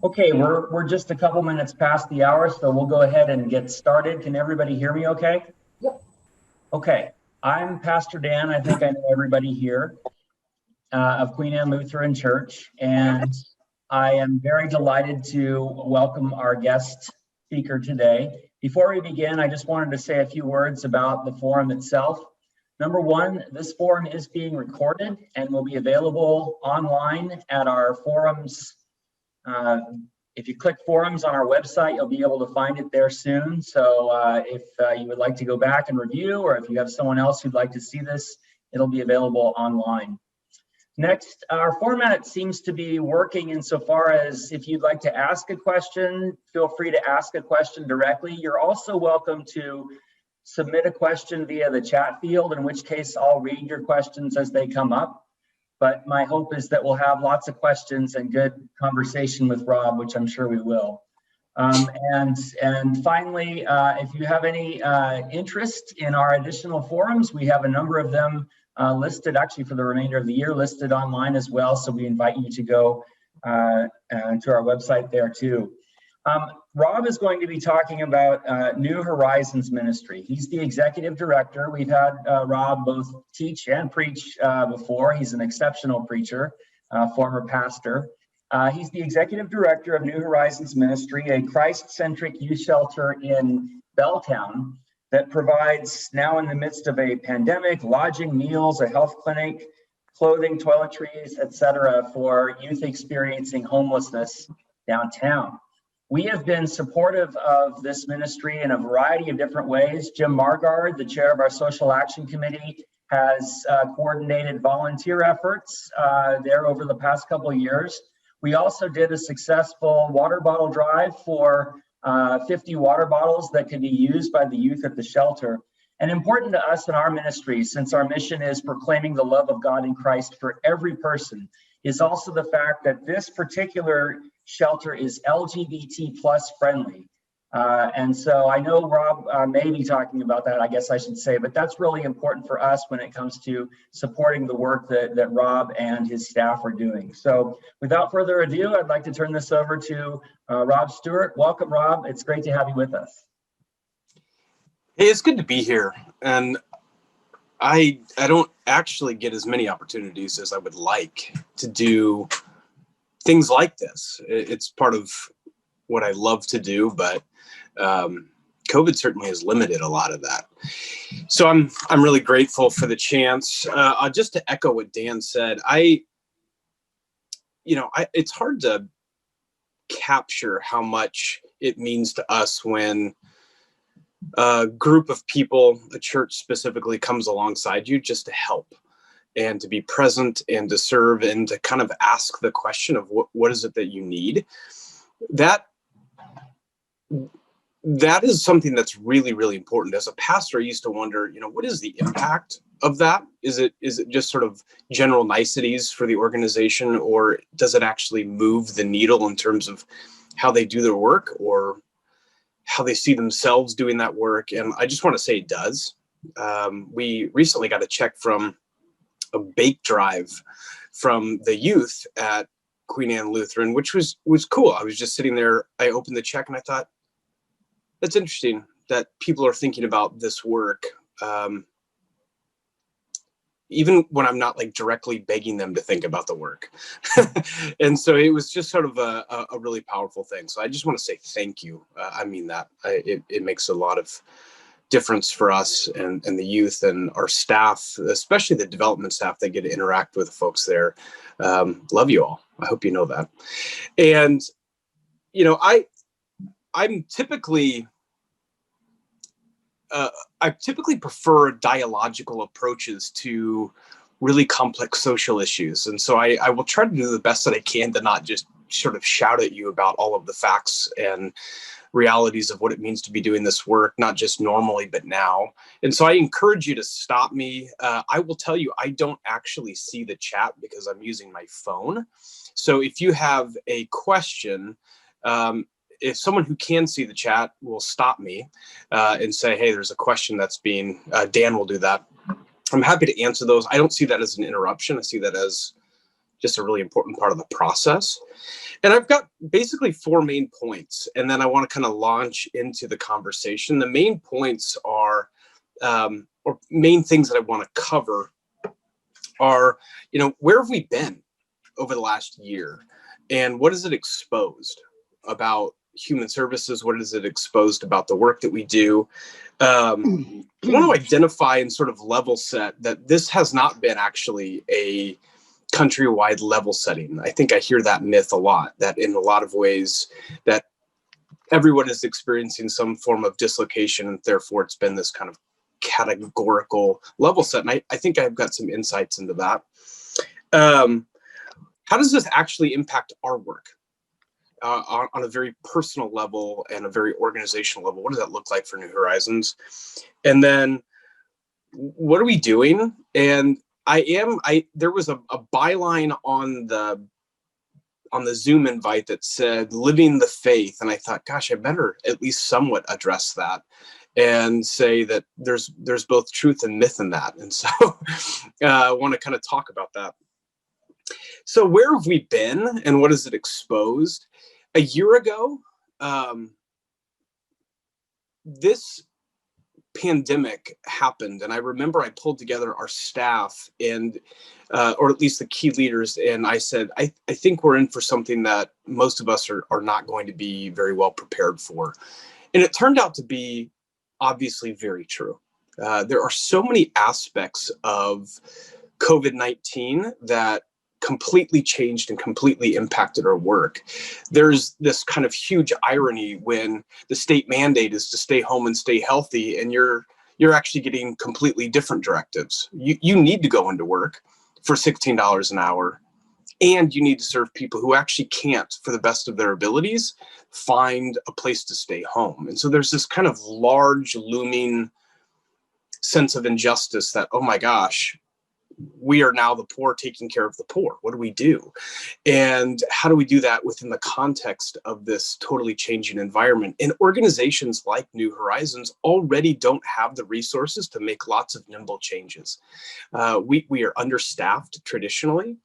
Okay, we're just a couple minutes past the hour, so we'll go ahead and get started. Can everybody hear me okay? Yep. Okay, I'm Pastor Dan. I think I know everybody here of Queen Anne Lutheran Church, and I am very delighted to welcome our guest speaker today. Before we begin, I just wanted to say a few words about the forum itself. Number one, this forum is being recorded and will be available online at our forums. If you click forums on our website, you'll be able to find it there soon. So if you would like to go back and review, or if you have someone else who'd like to see this, it'll be available online. Next, our format seems to be working insofar as if you'd like to ask a question, feel free to ask a question directly. You're also welcome to submit a question via the chat field, in which case I'll read your questions as they come up. But my hope is that we'll have lots of questions and good conversation with Rob, which I'm sure we will. And finally, if you have any interest in our additional forums, we have a number of them listed actually for the remainder of the year, listed online as well. So we invite you to go to our website there too. Rob is going to be talking about New Horizons Ministry. He's the executive director. We've had Rob both teach and preach before. He's an exceptional preacher, former pastor. He's the executive director of New Horizons Ministry, a Christ-Centric youth shelter in Belltown that provides, now in the midst of a pandemic, lodging, meals, a health clinic, clothing, toiletries, etc., for youth experiencing homelessness downtown. We have been supportive of this ministry in a variety of different ways. Jim Margard, the chair of our Social Action Committee, has coordinated volunteer efforts there over the past couple of years. We also did a successful water bottle drive for 50 water bottles that could be used by the youth at the shelter. And important to us in our ministry, since our mission is proclaiming the love of God in Christ for every person, is also the fact that this particular shelter is LGBT plus friendly. And so I know Rob may be talking about that, I guess I should say, but that's really important for us when it comes to supporting the work that Rob and his staff are doing. So without further ado, I'd like to turn this over to Rob Stewart. Welcome, Rob. It's great to have you with us. Hey, it's good to be here. And I don't actually get as many opportunities as I would like to do things like this. It's part of what I love to do, but COVID certainly has limited a lot of that. So I'm really grateful for the chance. Just to echo what Dan said, it's hard to capture how much it means to us when a group of people, a church specifically, comes alongside you just to help and to be present and to serve and to kind of ask the question of what is it that you need. That is something that's really, really important. As a pastor, I used to wonder, what is the impact of that? Is it just sort of general niceties for the organization, or does it actually move the needle in terms of how they do their work or how they see themselves doing that work? And I just want to say it does. We recently got a check from a bake drive from the youth at Queen Anne Lutheran, which was cool. I was just sitting there. I opened the check and I thought, that's interesting that people are thinking about this work, even when I'm not like directly begging them to think about the work. And so it was just sort of a really powerful thing. So I just want to say thank you. I mean that. It makes a lot of difference for us and the youth and our staff, especially the development staff that get to interact with the folks there. Love you all. I hope you know that. And, I typically prefer dialogical approaches to really complex social issues. And so I will try to do the best that I can to not just sort of shout at you about all of the facts and realities of what it means to be doing this work, not just normally, but now. And so I encourage you to stop me. I will tell you, I don't actually see the chat because I'm using my phone. So if you have a question, if someone who can see the chat will stop me and say, hey, there's a question that's being, Dan will do that. I'm happy to answer those. I don't see that as an interruption. I see that as just a really important part of the process. And I've got basically 4 main points, and then I want to kind of launch into the conversation. The main points are, or main things that I want to cover are, where have we been over the last year? And what has it exposed about human services? What has it exposed about the work that we do? I want to identify and sort of level set that this has not been actually a countrywide level setting. I think I hear that myth a lot, that in a lot of ways that everyone is experiencing some form of dislocation, and therefore it's been this kind of categorical level set. And I think I've got some insights into that. How does this actually impact our work on a very personal level and a very organizational level? What does that look like for New Horizons? And then what are we doing? And there was a byline on the Zoom invite that said living the faith. And I thought, gosh, I better at least somewhat address that and say that there's both truth and myth in that. And so I want to kind of talk about that. So where have we been and what has it exposed? A year ago, this pandemic happened, and I remember I pulled together our staff and or at least the key leaders, and I said, I think we're in for something that most of us are not going to be very well prepared for. And it turned out to be obviously very true. There are so many aspects of COVID-19 that completely changed and completely impacted our work. There's this kind of huge irony when the state mandate is to stay home and stay healthy, and you're actually getting completely different directives. You need to go into work for $16 an hour, and you need to serve people who actually can't, for the best of their abilities, find a place to stay home. And so there's this kind of large looming sense of injustice that, oh my gosh, we are now the poor taking care of the poor. What do we do? And how do we do that within the context of this totally changing environment? And organizations like New Horizons already don't have the resources to make lots of nimble changes. We are understaffed traditionally.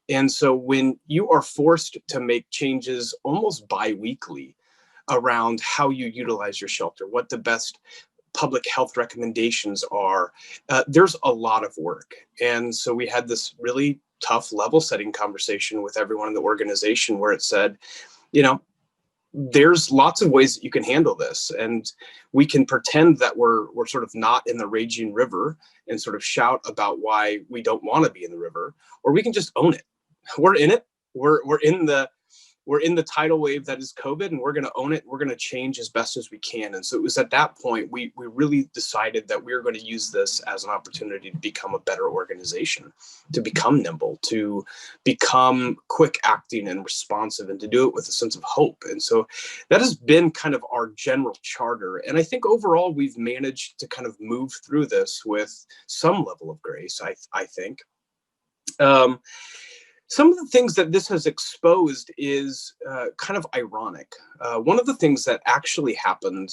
And so when you are forced to make changes almost bi-weekly around how you utilize your shelter, what the best public health recommendations are, there's a lot of work. And so we had this really tough level setting conversation with everyone in the organization where it said, there's lots of ways that you can handle this. And we can pretend that we're sort of not in the raging river and sort of shout about why we don't want to be in the river, or we can just own it. We're in it. We're in the tidal wave that is COVID, and we're going to own it. We're going to change as best as we can. And so it was at that point, we really decided that we were going to use this as an opportunity to become a better organization, to become nimble, to become quick acting and responsive, and to do it with a sense of hope. And so that has been kind of our general charter. And I think overall, we've managed to kind of move through this with some level of grace, I think. Some of the things that this has exposed is kind of ironic. One of the things that actually happened,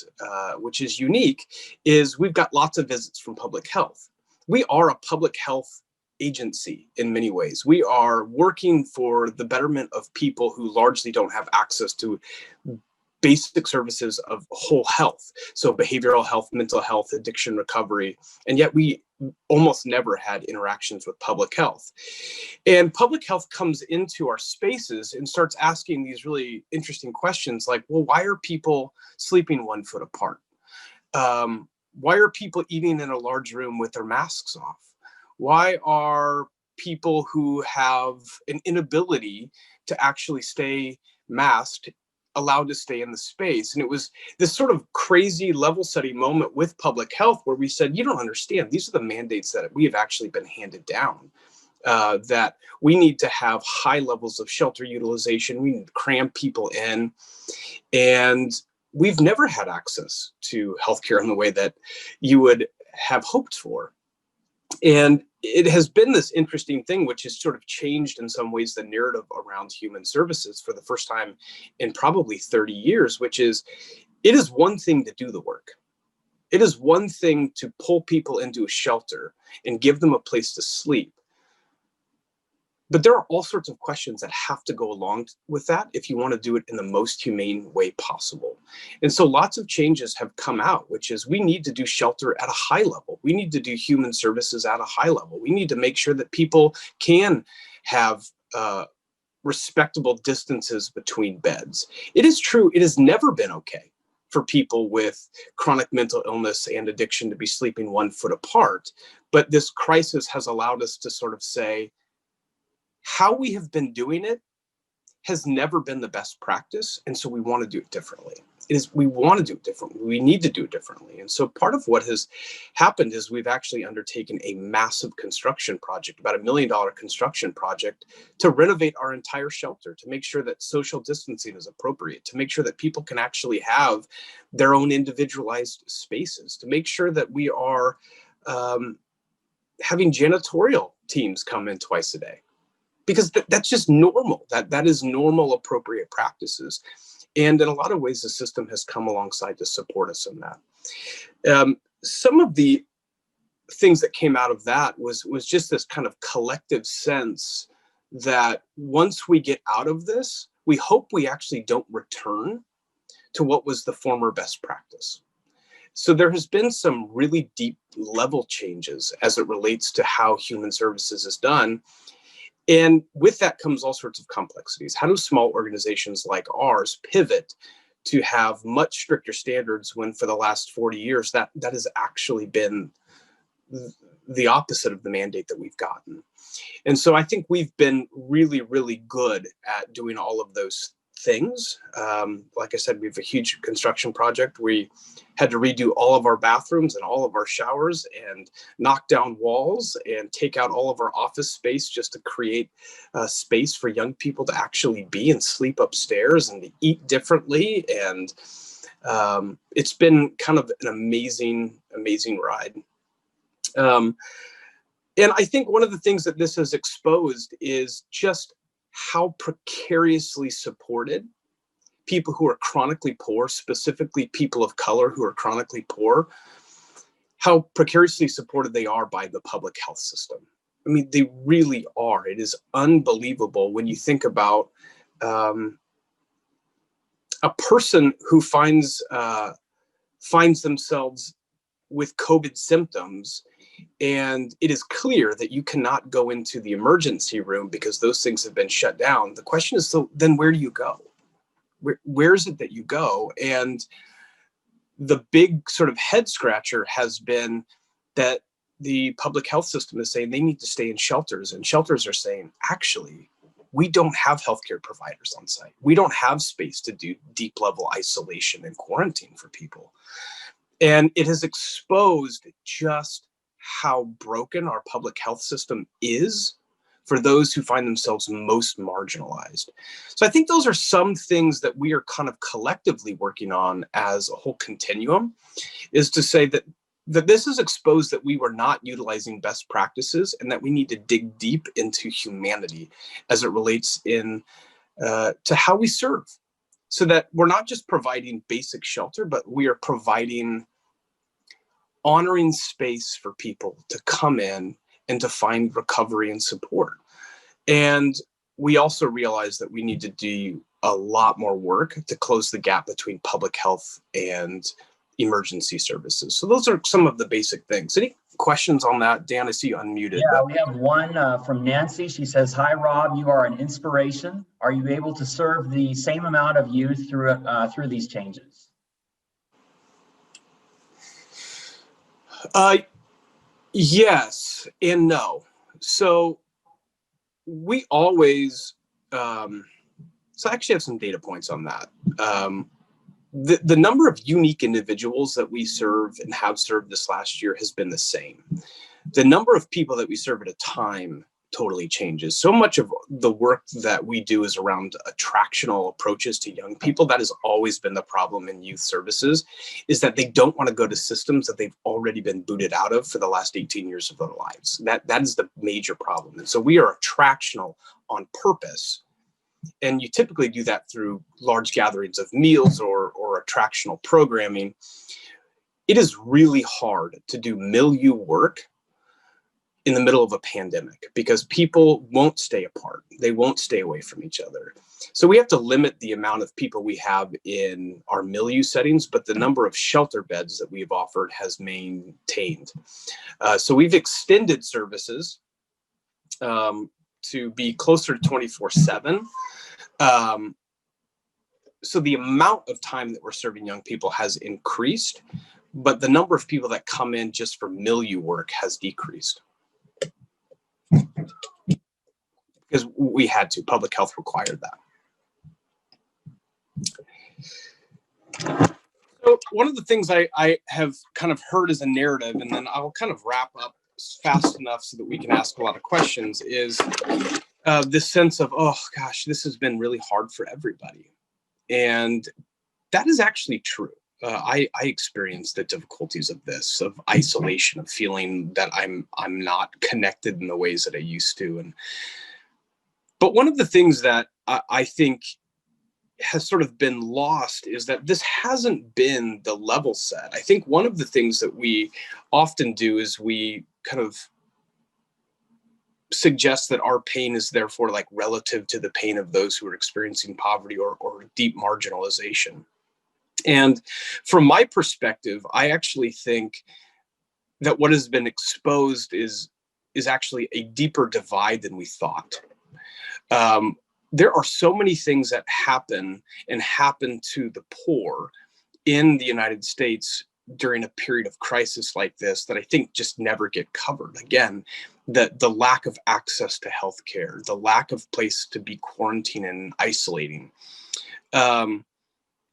which is unique, is we've got lots of visits from public health. We are a public health agency in many ways. We are working for the betterment of people who largely don't have access to basic services of whole health. So behavioral health, mental health, addiction recovery, and yet we almost never had interactions with public health. And public health comes into our spaces and starts asking these really interesting questions like, well, why are people sleeping 1 foot apart? Why are people eating in a large room with their masks off? Why are people who have an inability to actually stay masked allowed to stay in the space? And it was this sort of crazy level setting moment with public health where we said, you don't understand, these are the mandates that we have actually been handed down, that we need to have high levels of shelter utilization, we need to cram people in, and we've never had access to healthcare in the way that you would have hoped for. And it has been this interesting thing, which has sort of changed in some ways the narrative around human services for the first time in probably 30 years, which is, it is one thing to do the work. It is one thing to pull people into a shelter and give them a place to sleep. But there are all sorts of questions that have to go along with that if you want to do it in the most humane way possible. And so lots of changes have come out, which is we need to do shelter at a high level. We need to do human services at a high level. We need to make sure that people can have respectable distances between beds. It is true, it has never been okay for people with chronic mental illness and addiction to be sleeping 1 foot apart. But this crisis has allowed us to sort of say, how we have been doing it has never been the best practice. And so we want to do it differently. We want to do it differently. We need to do it differently. And so part of what has happened is we've actually undertaken a massive construction project, about $1 million construction project, to renovate our entire shelter, to make sure that social distancing is appropriate, to make sure that people can actually have their own individualized spaces, to make sure that we are having janitorial teams come in twice a day. Because that's just normal. That is normal, appropriate practices. And in a lot of ways, the system has come alongside to support us in that. Some of the things that came out of that was just this kind of collective sense that once we get out of this, we hope we actually don't return to what was the former best practice. So there has been some really deep level changes as it relates to how human services is done. And with that comes all sorts of complexities. How do small organizations like ours pivot to have much stricter standards when for the last 40 years that has actually been the opposite of the mandate that we've gotten? And so I think we've been really, really good at doing all of those things. Like I said, we have a huge construction project. We had to redo all of our bathrooms and all of our showers and knock down walls and take out all of our office space just to create space for young people to actually be and sleep upstairs and to eat differently. And it's been kind of an amazing, amazing ride. And I think one of the things that this has exposed is just how precariously supported people who are chronically poor, specifically people of color who are chronically poor, how precariously supported they are by the public health system. I mean, they really are. It is unbelievable when you think about a person who finds themselves with COVID symptoms, and it is clear that you cannot go into the emergency room because those things have been shut down. The question is, so then where do you go? Where is it that you go? And the big sort of head scratcher has been that the public health system is saying they need to stay in shelters, and shelters are saying, actually, we don't have healthcare providers on site. We don't have space to do deep level isolation and quarantine for people. And it has exposed just how broken our public health system is for those who find themselves most marginalized. So I think those are some things that we are kind of collectively working on as a whole continuum, is to say that this is exposed that we were not utilizing best practices and that we need to dig deep into humanity as it relates to how we serve, so that we're not just providing basic shelter, but we are providing honoring space for people to come in and to find recovery and support. And we also realize that we need to do a lot more work to close the gap between public health and emergency services. So those are some of the basic things. Any questions on that? Dan, I see you unmuted. Yeah, we have one from Nancy. She says, "Hi, Rob, you are an inspiration. Are you able to serve the same amount of youth through these changes?" Yes and no. So we always, so I actually have some data points on that. The number of unique individuals that we serve and have served this last year has been the same. The number of people that we serve at a time totally changes. So much of the work that we do is around attractional approaches to young people. That has always been the problem in youth services, is that they don't want to go to systems that they've already been booted out of for the last 18 years of their lives. That is the major problem. And so we are attractional on purpose. And you typically do that through large gatherings of meals or attractional programming. It is really hard to do milieu work in the middle of a pandemic because people won't stay apart. They won't stay away from each other. So we have to limit the amount of people we have in our milieu settings, but the number of shelter beds that we've offered has maintained. So we've extended services to be closer to 24/7. So the amount of time that we're serving young people has increased, but the number of people that come in just for milieu work has decreased. Because we had to, public health required that. So one of the things I have kind of heard as a narrative, and then I'll kind of wrap up fast enough so that we can ask a lot of questions, is this sense of, oh gosh, this has been really hard for everybody. And that is actually true. I experienced the difficulties of this, of isolation, of feeling that I'm not connected in the ways that I used to. But one of the things that I think has sort of been lost is that this hasn't been the level set. I think one of the things that we often do is we kind of suggest that our pain is therefore like relative to the pain of those who are experiencing poverty or deep marginalization. And from my perspective, I actually think that what has been exposed is actually a deeper divide than we thought. There are so many things that happen to the poor in the United States during a period of crisis like this that I think just never get covered. Again, the lack of access to healthcare, the lack of place to be quarantining and isolating.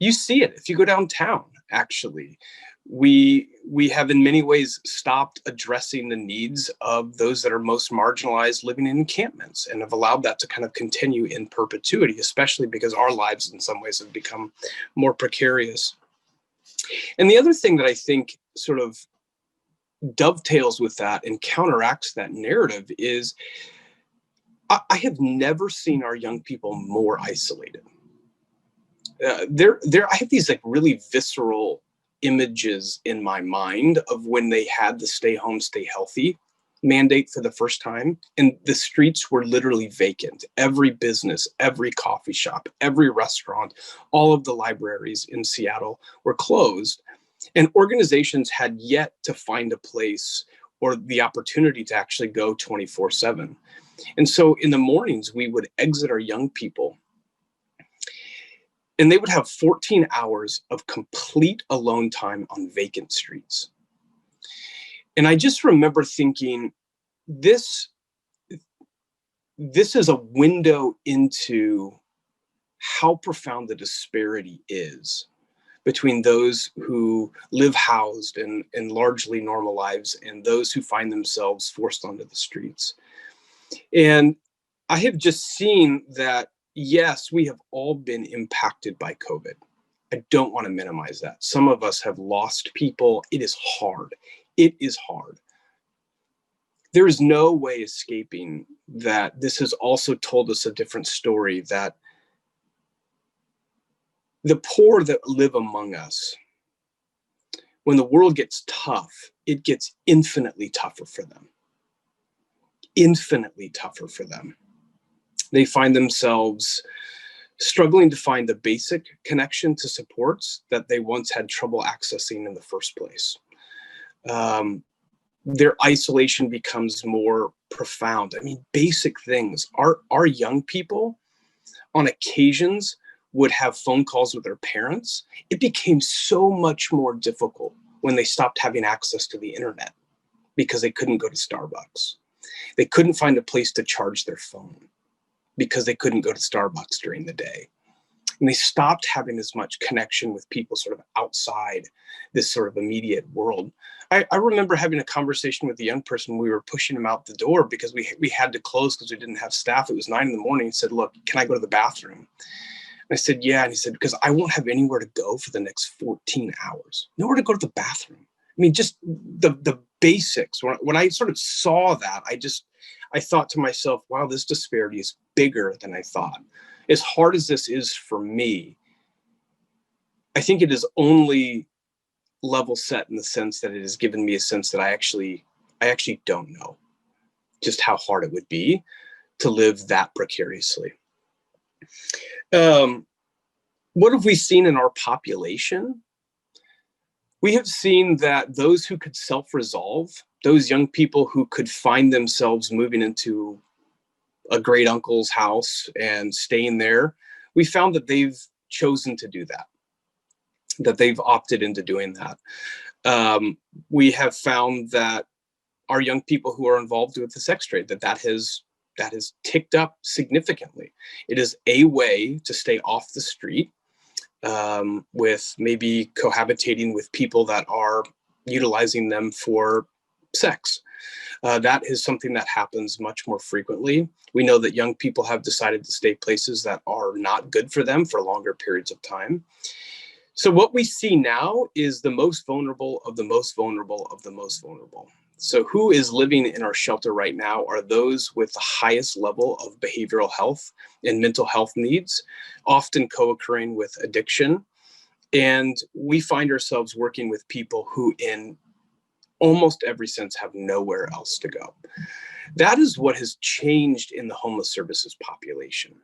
You see it if you go downtown, actually. We have in many ways stopped addressing the needs of those that are most marginalized living in encampments and have allowed that to kind of continue in perpetuity, especially because our lives in some ways have become more precarious. And the other thing that I think sort of dovetails with that and counteracts that narrative is I have never seen our young people more isolated. I have these like really visceral images in my mind of when they had the stay home, stay healthy mandate for the first time, and the streets were literally vacant. Every business, every coffee shop, every restaurant, all of the libraries in Seattle were closed, and organizations had yet to find a place or the opportunity to actually go 24/7. And so in the mornings, we would exit our young people and they would have 14 hours of complete alone time on vacant streets. And I just remember thinking, this is a window into how profound the disparity is between those who live housed and largely normal lives and those who find themselves forced onto the streets. And I have just seen that, yes, we have all been impacted by COVID. I don't want to minimize that. Some of us have lost people. It is hard. It is hard. There is no way escaping that this has also told us a different story, that the poor that live among us, when the world gets tough, it gets infinitely tougher for them. Infinitely tougher for them. They find themselves struggling to find the basic connection to supports that they once had trouble accessing in the first place. Their isolation becomes more profound. I mean, basic things. Our young people, on occasions, would have phone calls with their parents. It became so much more difficult when they stopped having access to the internet because they couldn't go to Starbucks. They couldn't find a place to charge their phone because they couldn't go to Starbucks during the day. And they stopped having as much connection with people sort of outside this sort of immediate world. I remember having a conversation with a young person. We were pushing him out the door because we had to close because we didn't have staff. It was 9 a.m. He said, "Look, can I go to the bathroom?" And I said, "Yeah." And he said, "Because I won't have anywhere to go for the next 14 hours. Nowhere to go to the bathroom." I mean, just the basics. When I sort of saw that, I thought to myself, wow, this disparity is bigger than I thought. As hard as this is for me, I think it is only level set in the sense that it has given me a sense that I actually don't know. just how hard it would be to live that precariously. What have we seen in our population? We have seen that those who could self-resolve, those young people who could find themselves moving into a great uncle's house and staying there, we found that they've chosen to do that, that they've opted into doing that. We have found that our young people who are involved with the sex trade, that has ticked up significantly. It is a way to stay off the street, with maybe cohabitating with people that are utilizing them for sex. That is something that happens much more frequently. We know that young people have decided to stay places that are not good for them for longer periods of time. So what we see now is the most vulnerable of the most vulnerable of the most vulnerable. So who is living in our shelter right now are those with the highest level of behavioral health and mental health needs, often co-occurring with addiction. And we find ourselves working with people who in almost every sense have nowhere else to go. That is what has changed in the homeless services population,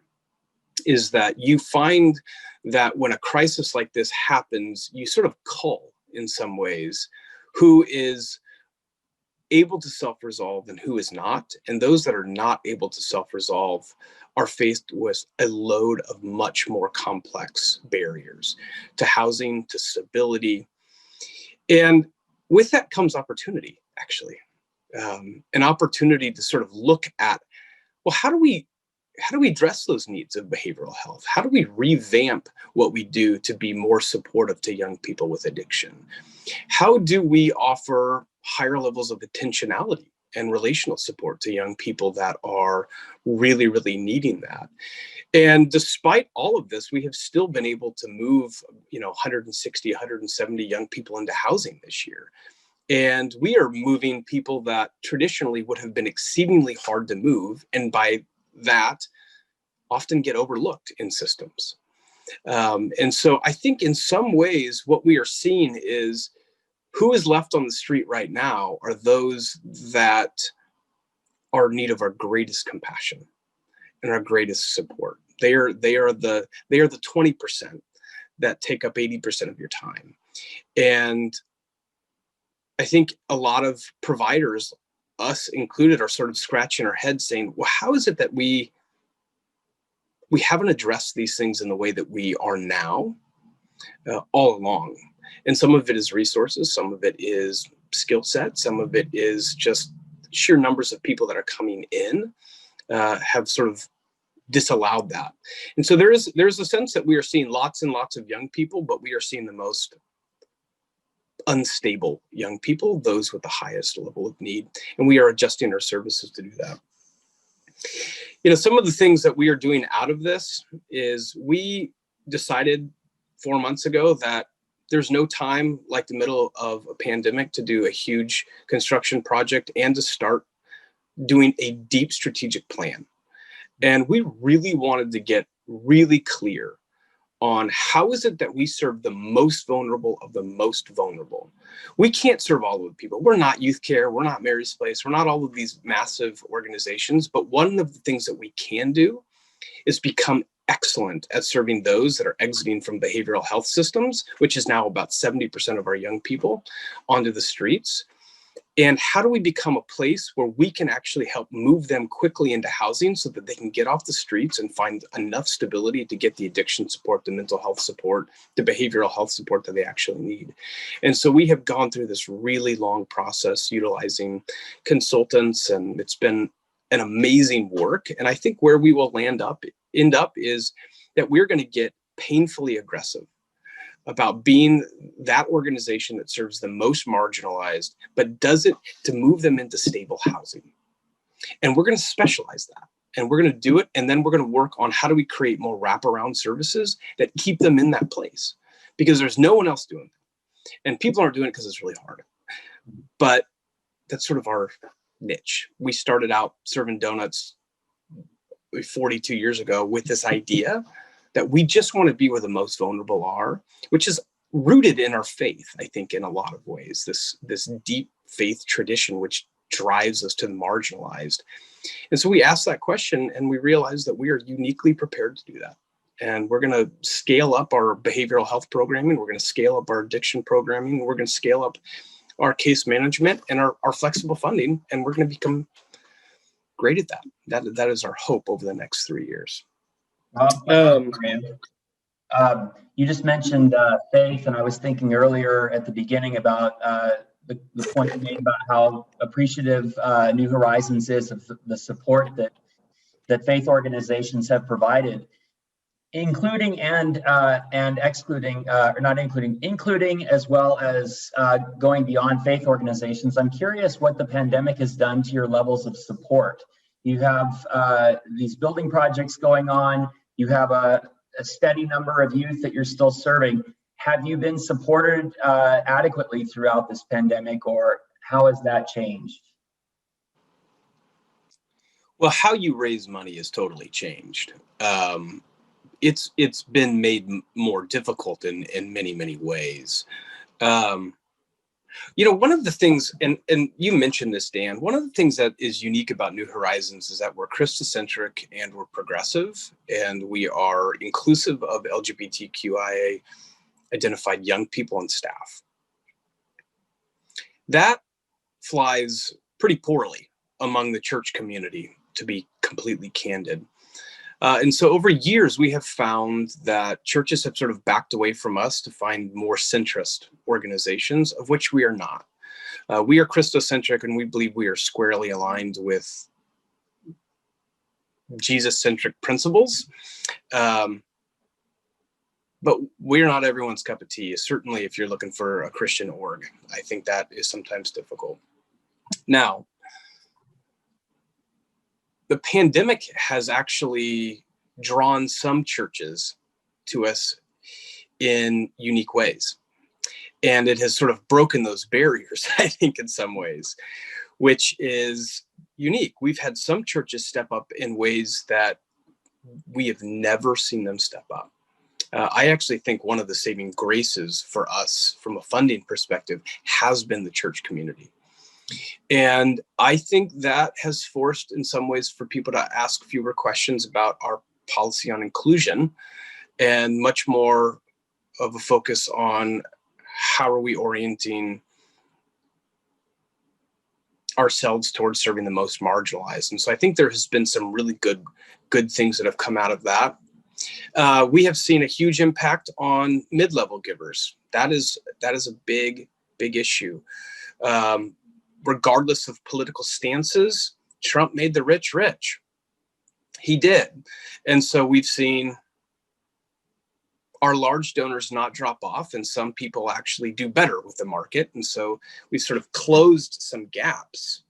is that you find that when a crisis like this happens, you sort of cull in some ways who is able to self-resolve and who is not. And those that are not able to self-resolve are faced with a load of much more complex barriers to housing, to stability. And with that comes opportunity, actually. An opportunity to sort of look at, well, how do we address those needs of behavioral health? How do we revamp what we do to be more supportive to young people with addiction? How do we offer higher levels of intentionality and relational support to young people that are really, really needing that? And despite all of this, we have still been able to move, 160, 170 young people into housing this year. And we are moving people that traditionally would have been exceedingly hard to move, and by that often get overlooked in systems. And so I think in some ways what we are seeing is who is left on the street right now are those that are in need of our greatest compassion and our greatest support. They are the 20% that take up 80% of your time. And I think a lot of providers, us included, are sort of scratching our heads saying, well, how is it that we haven't addressed these things in the way that we are now all along? And some of it is resources, some of it is skill set, some of it is just sheer numbers of people that are coming in have sort of disallowed that. And so there's a sense that we are seeing lots and lots of young people, but we are seeing the most unstable young people, those with the highest level of need. And we are adjusting our services to do that. Some of the things that we are doing out of this is we decided 4 months ago that there's no time like the middle of a pandemic to do a huge construction project and to start doing a deep strategic plan. And we really wanted to get really clear on how is it that we serve the most vulnerable of the most vulnerable. We can't serve all of the people. We're not Youth Care, we're not Mary's Place, we're not all of these massive organizations, but one of the things that we can do is become excellent at serving those that are exiting from behavioral health systems, which is now about 70% of our young people, onto the streets. And how do we become a place where we can actually help move them quickly into housing so that they can get off the streets and find enough stability to get the addiction support, the mental health support, the behavioral health support that they actually need? And so we have gone through this really long process utilizing consultants, and it's been an amazing work. And I think where we will end up is that we're going to get painfully aggressive about being that organization that serves the most marginalized, but does it to move them into stable housing. And we're going to specialize that, and we're going to do it. And then we're going to work on how do we create more wraparound services that keep them in that place, because there's no one else doing it. And people aren't doing it because it's really hard, but that's sort of our niche. We started out serving donuts 42 years ago with this idea that we just want to be where the most vulnerable are, which is rooted in our faith, I think, in a lot of ways, this deep faith tradition, which drives us to the marginalized? And so we asked that question, and we realized that we are uniquely prepared to do that. And we're going to scale up our behavioral health programming. We're going to scale up our addiction programming. We're going to scale up our case management and our flexible funding. And we're going to become great at that. That is our hope over the next 3 years. You just mentioned faith, and I was thinking earlier at the beginning about the point you made about how appreciative New Horizons is of the support that faith organizations have provided, including and excluding, or not including as well as going beyond faith organizations. I'm curious what the pandemic has done to your levels of support. You have these building projects going on. You have a steady number of youth that you're still serving. Have you been supported adequately throughout this pandemic, or how has that changed? Well, how you raise money has totally changed. It's been made more difficult in many ways. One of the things, and you mentioned this, Dan, one of the things that is unique about New Horizons is that we're Christ-Centric and we're progressive, and we are inclusive of LGBTQIA identified young people and staff. That flies pretty poorly among the church community, to be completely candid. And so over years, we have found that churches have sort of backed away from us to find more centrist organizations, of which we are not. We are Christ-Centric, and we believe we are squarely aligned with Jesus-centric principles. But we're not everyone's cup of tea, certainly if you're looking for a Christian org. I think that is sometimes difficult. Now, the pandemic has actually drawn some churches to us in unique ways. And it has sort of broken those barriers, I think, in some ways, which is unique. We've had some churches step up in ways that we have never seen them step up. I actually think one of the saving graces for us from a funding perspective has been the church community. And I think that has forced, in some ways, for people to ask fewer questions about our policy on inclusion and much more of a focus on how are we orienting ourselves towards serving the most marginalized. And so I think there has been some really good things that have come out of that. We have seen a huge impact on mid-level givers. That is a big issue. Regardless of political stances, Trump made the rich rich. He did. And so we've seen our large donors not drop off, and some people actually do better with the market. And so we've sort of closed some gaps.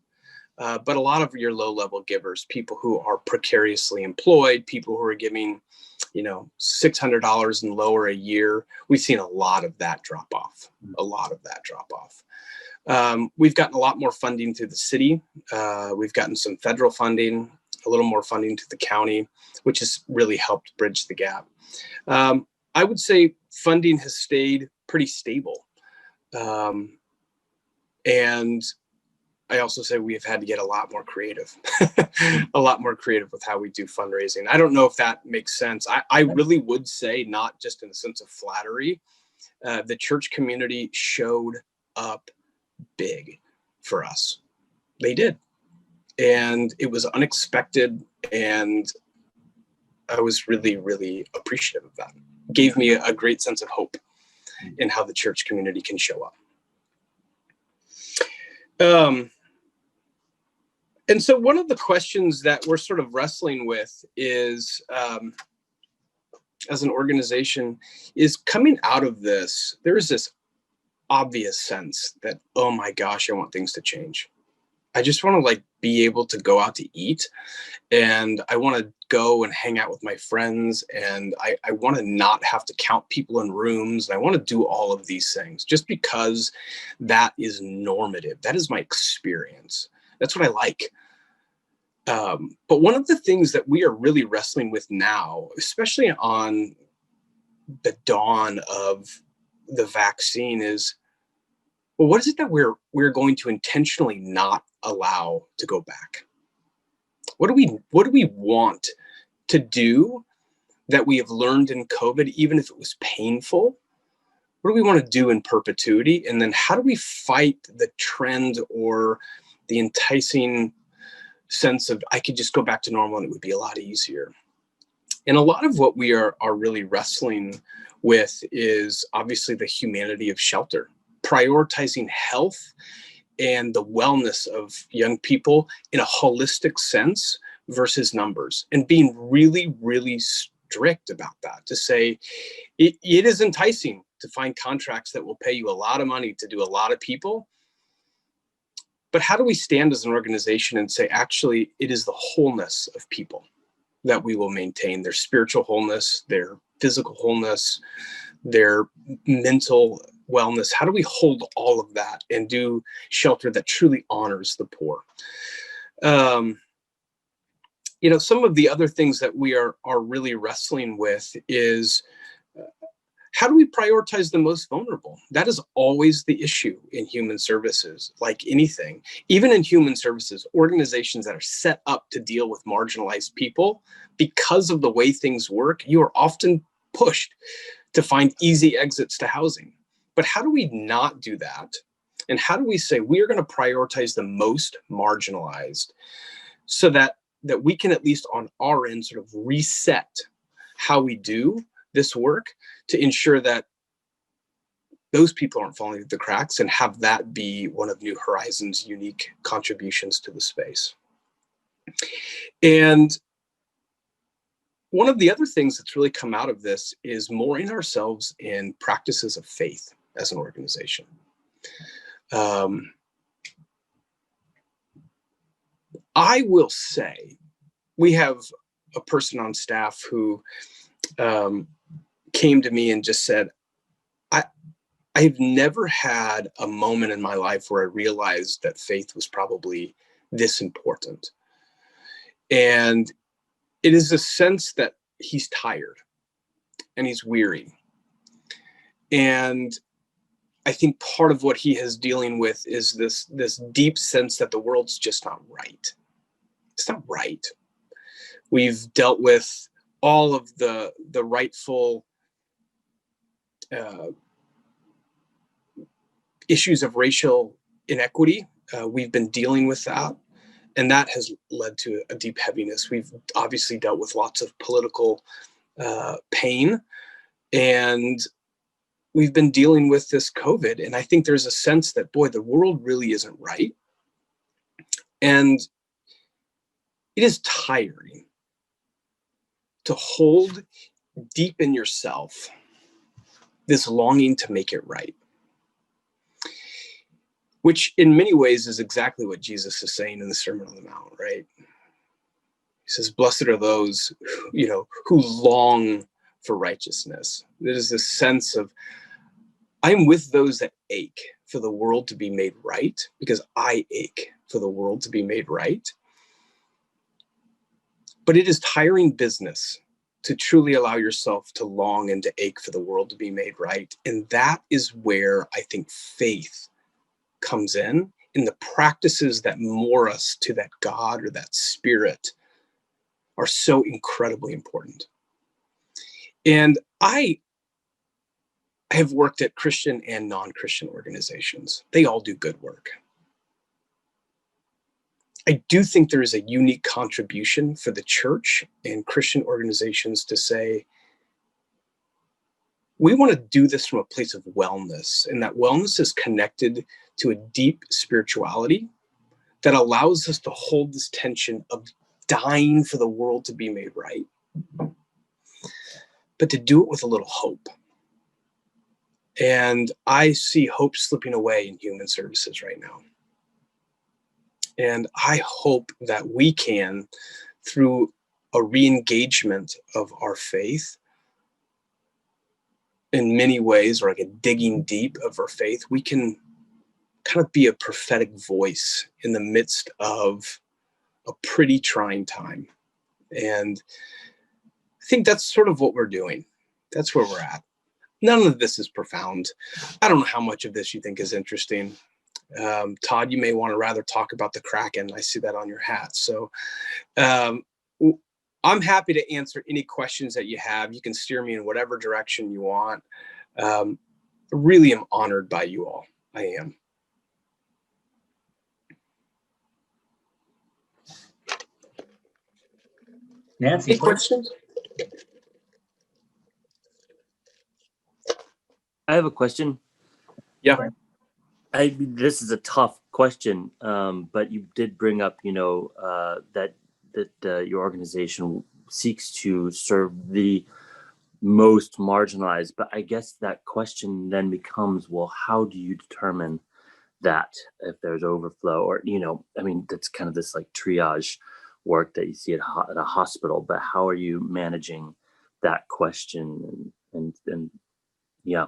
But a lot of your low-level givers, people who are precariously employed, people who are giving, $600 and lower a year, we've seen a lot of that drop off. We've gotten a lot more funding through the city. We've gotten some federal funding, a little more funding to the county, which has really helped bridge the gap. I would say funding has stayed pretty stable. And I also say we have had to get a lot more creative, with how we do fundraising. I don't know if that makes sense. I really would say, not just in the sense of flattery, the church community showed up big for us. They did. And it was unexpected. And I was really, really appreciative of that. It gave me a great sense of hope in how the church community can show up. And so one of the questions that we're sort of wrestling with is, as an organization, is coming out of this, there is this obvious sense that, oh my gosh, I want things to change. I just want to be able to go out to eat, and I want to go and hang out with my friends, and I want to not have to count people in rooms. And I want to do all of these things just because that is normative. That is my experience. That's what I like. But one of the things that we are really wrestling with now, especially on the dawn of the vaccine, is well, what is it that we're going to intentionally not allow to go back? What do we want to do that we have learned in COVID, even if it was painful? What do we want to do in perpetuity? And then how do we fight the trend or the enticing sense of, I could just go back to normal and it would be a lot easier? And a lot of what we are really wrestling with is obviously the humanity of shelter, prioritizing health and the wellness of young people in a holistic sense versus numbers, and being really, really strict about that, to say it is enticing to find contracts that will pay you a lot of money to do a lot of people. But how do we stand as an organization and say, actually, it is the wholeness of people that we will maintain, their spiritual wholeness, their physical wholeness, their mental wellness? How do we hold all of that and do shelter that truly honors the poor? Some of the other things that we are really wrestling with is, how do we prioritize the most vulnerable? That is always the issue in human services, like anything. Even in human services, organizations that are set up to deal with marginalized people, because of the way things work, you are often pushed to find easy exits to housing. But how do we not do that? And how do we say we are going to prioritize the most marginalized, so that we can, at least on our end, sort of reset how we do this work to ensure that those people aren't falling through the cracks, and have that be one of New Horizons' unique contributions to the space. And one of the other things that's really come out of this is mooring ourselves in practices of faith as an organization. I will say we have a person on staff who came to me and just said, I've never had a moment in my life where I realized that faith was probably this important. And it is a sense that he's tired and he's weary. And I think part of what he is dealing with is this deep sense that the world's just not right. It's not right. We've dealt with all of the rightful issues of racial inequity. We've been dealing with that, and that has led to a deep heaviness. We've obviously dealt with lots of political pain, and we've been dealing with this COVID. And I think there's a sense that, boy, the world really isn't right. And it is tiring to hold deep in yourself this longing to make it right, which in many ways is exactly what Jesus is saying in the Sermon on the Mount, right? He says, blessed are those, who long for righteousness. There's this sense of, I'm with those that ache for the world to be made right, because I ache for the world to be made right. But it is tiring business to truly allow yourself to long and to ache for the world to be made right. And that is where I think faith comes in the practices that moor us to that God or that spirit are so incredibly important. And I have worked at Christian and non-Christian organizations. They all do good work. I do think there is a unique contribution for the church and Christian organizations to say, we want to do this from a place of wellness, and that wellness is connected to a deep spirituality that allows us to hold this tension of dying for the world to be made right, but to do it with a little hope. And I see hope slipping away in human services right now. And I hope that we can, through a re-engagement of our faith, in many ways, or like a digging deep of our faith, we can kind of be a prophetic voice in the midst of a pretty trying time. And I think that's sort of what we're doing. That's where we're at. None of this is profound. I don't know how much of this you think is interesting. Todd, you may want to rather talk about the Kraken. I see that on your hat. So um, I'm happy to answer any questions that you have. You can steer me in whatever direction you want. Really am honored by you all. I am. Nancy, Any questions? I have a question. Yeah. This is a tough question, but you did bring up, that your organization seeks to serve the most marginalized. But I guess that question then becomes, well, how do you determine that if there's overflow, or that's kind of this like triage work that you see at a hospital. But how are you managing that question? And yeah.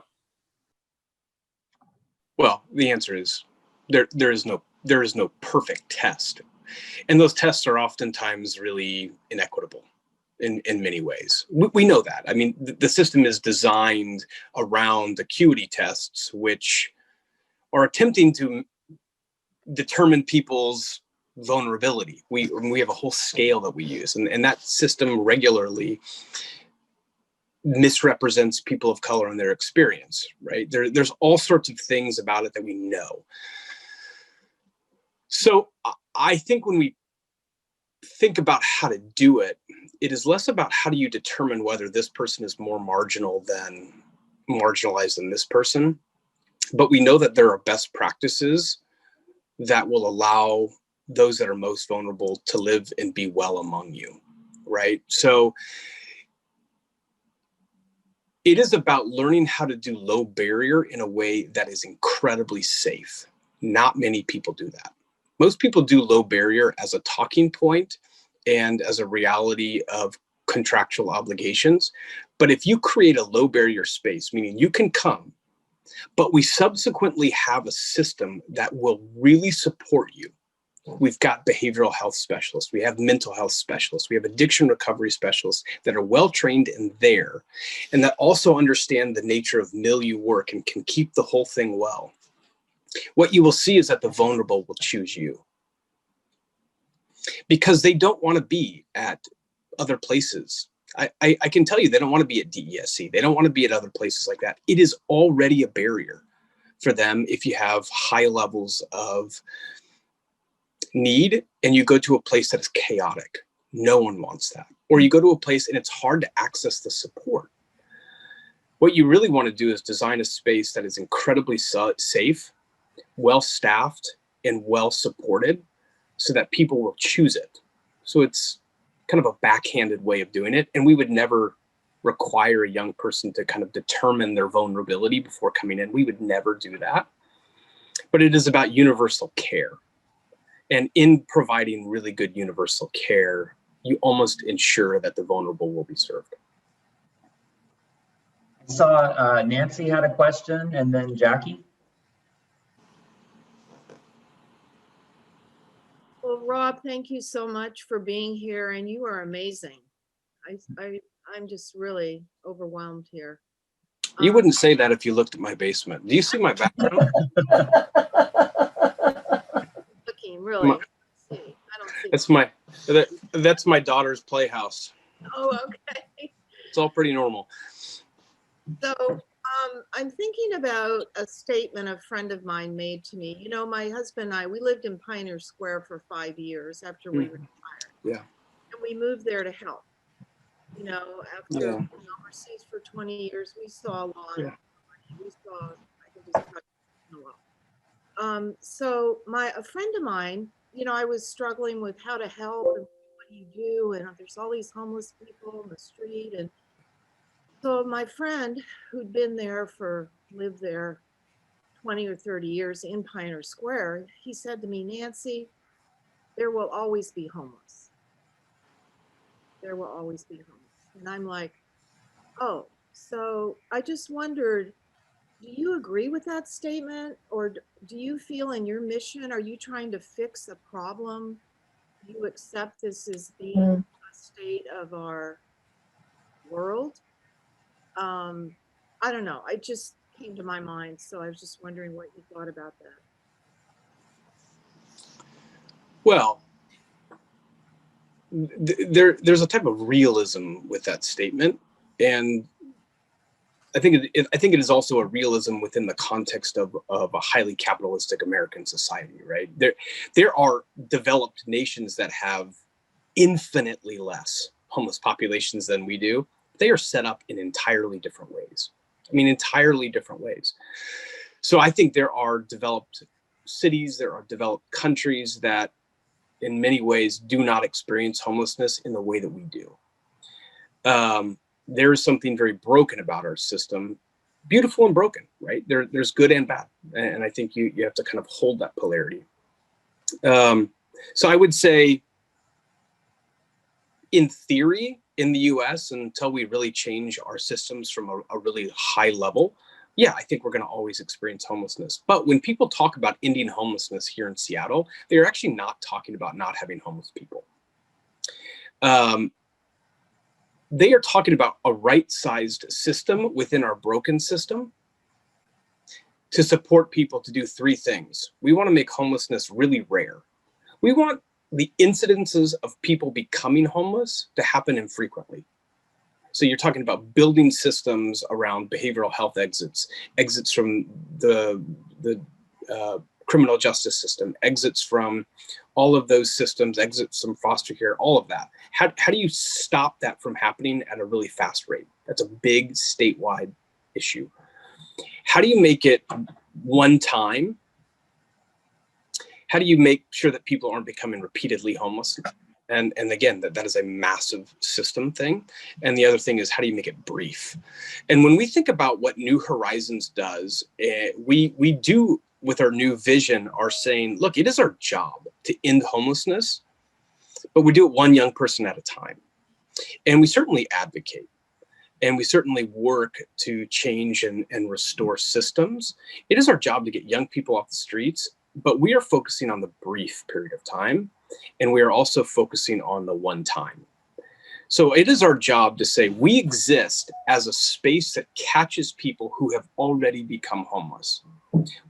Well, the answer is there is no perfect test. And those tests are oftentimes really inequitable in many ways. We know that. I mean, the system is designed around acuity tests, which are attempting to determine people's vulnerability. We have a whole scale that we use, and that system regularly misrepresents people of color and their experience, right? There's all sorts of things about it that we know. So I think when we think about how to do it, it is less about how do you determine whether this person is more marginalized than this person, but we know that there are best practices that will allow those that are most vulnerable to live and be well among you, right? So it is about learning how to do low barrier in a way that is incredibly safe. Not many people do that. Most people do low barrier as a talking point and as a reality of contractual obligations. But if you create a low barrier space, meaning you can come, but we subsequently have a system that will really support you. We've got behavioral health specialists. We have mental health specialists. We have addiction recovery specialists that are well-trained in there and that also understand the nature of milieu work and can keep the whole thing well. What you will see is that the vulnerable will choose you because they don't want to be at other places. I can tell you they don't want to be at DESC. They don't want to be at other places like that. It is already a barrier for them if you have high levels of need and you go to a place that is chaotic. No one wants that. Or you go to a place and it's hard to access the support. What you really want to do is design a space that is incredibly safe, well-staffed, and well-supported so that people will choose it. So it's kind of a backhanded way of doing it. And we would never require a young person to kind of determine their vulnerability before coming in. We would never do that. But it is about universal care. And in providing really good universal care, you almost ensure that the vulnerable will be served. I saw Nancy had a question, and then Jackie. Well, Rob, thank you so much for being here, and you are amazing. I'm just really overwhelmed here. You wouldn't say that if you looked at my basement. Do you see my background? Looking really. I don't see. That's my daughter's playhouse. Oh, okay. It's all pretty normal. So I'm thinking about a statement a friend of mine made to me. You know, my husband and I, we lived in Pioneer Square for 5 years after we retired. Yeah. And we moved there to help. You know, after being overseas for 20 years, we saw a lot. Yeah. We saw, I can just tell you a lot. So a friend of mine, you know, I was struggling with how to help and what do you do? And there's all these homeless people on the street. And so my friend who'd lived there 20 or 30 years in Pioneer Square, he said to me, Nancy, there will always be homeless. There will always be homeless. And I'm like, oh, so I just wondered, do you agree with that statement? Or do you feel in your mission, are you trying to fix a problem? Do you accept this as being a state of our world? I don't know. It just came to my mind. So I was just wondering what you thought about that. Well, there's a type of realism with that statement, and I think it is also a realism within the context of a highly capitalistic American society, right? There are developed nations that have infinitely less homeless populations than we do. They are set up in entirely different ways. I mean, entirely different ways. So I think there are developed cities, there are developed countries that in many ways do not experience homelessness in the way that we do. There is something very broken about our system, beautiful and broken, right? There's good and bad. And I think you have to kind of hold that polarity. So I would say, in theory, in the US, until we really change our systems from a really high level, yeah, I think we're going to always experience homelessness. But when people talk about ending homelessness here in Seattle, they're actually not talking about not having homeless people. They are talking about a right-sized system within our broken system to support people to do three things. We want to make homelessness really rare. We want the incidences of people becoming homeless to happen infrequently. So you're talking about building systems around behavioral health exits from the criminal justice system, exits from all of those systems, exits from foster care, all of that. How do you stop that from happening at a really fast rate? That's a big statewide issue. How do you make it one time? How do you make sure that people aren't becoming repeatedly homeless? And again, that is a massive system thing. And the other thing is, how do you make it brief? And when we think about what New Horizons does, we do, with our new vision, are saying, look, it is our job to end homelessness, but we do it one young person at a time. And we certainly advocate, and we certainly work to change and restore systems. It is our job to get young people off the streets, but we are focusing on the brief period of time, and we are also focusing on the one time. So it is our job to say we exist as a space that catches people who have already become homeless.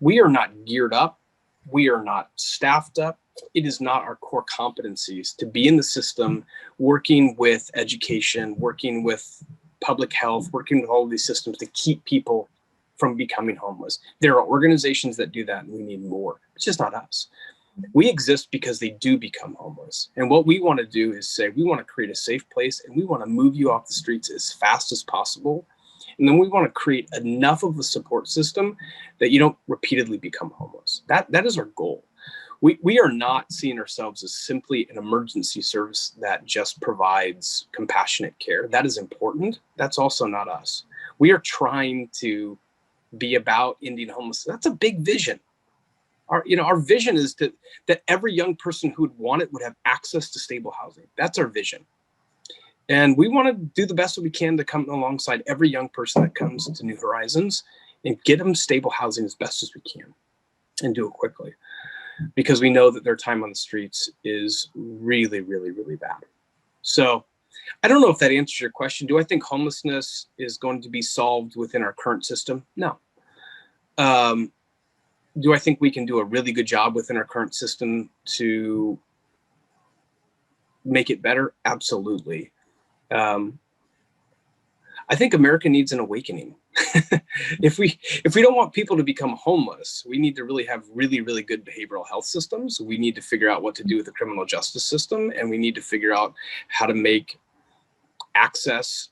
We are not geared up. We are not staffed up. It is not our core competencies to be in the system, working with education, working with public health, working with all of these systems to keep people from becoming homeless. There are organizations that do that, and we need more. It's just not us. We exist because they do become homeless. And what we want to do is say, we want to create a safe place, and we want to move you off the streets as fast as possible. And then we want to create enough of a support system that you don't repeatedly become homeless. That is our goal. We are not seeing ourselves as simply an emergency service that just provides compassionate care. That is important. That's also not us. We are trying to be about ending homelessness. That's a big vision. Our vision is that every young person who would want it would have access to stable housing. That's our vision. And we want to do the best that we can to come alongside every young person that comes to New Horizons and get them stable housing as best as we can, and do it quickly, because we know that their time on the streets is really, really, really bad. So I don't know if that answers your question. Do I think homelessness is going to be solved within our current system? No. Do I think we can do a really good job within our current system to make it better? Absolutely. I think America needs an awakening. If we don't want people to become homeless, we need to really have really, really good behavioral health systems. We need to figure out what to do with the criminal justice system, and we need to figure out how to make access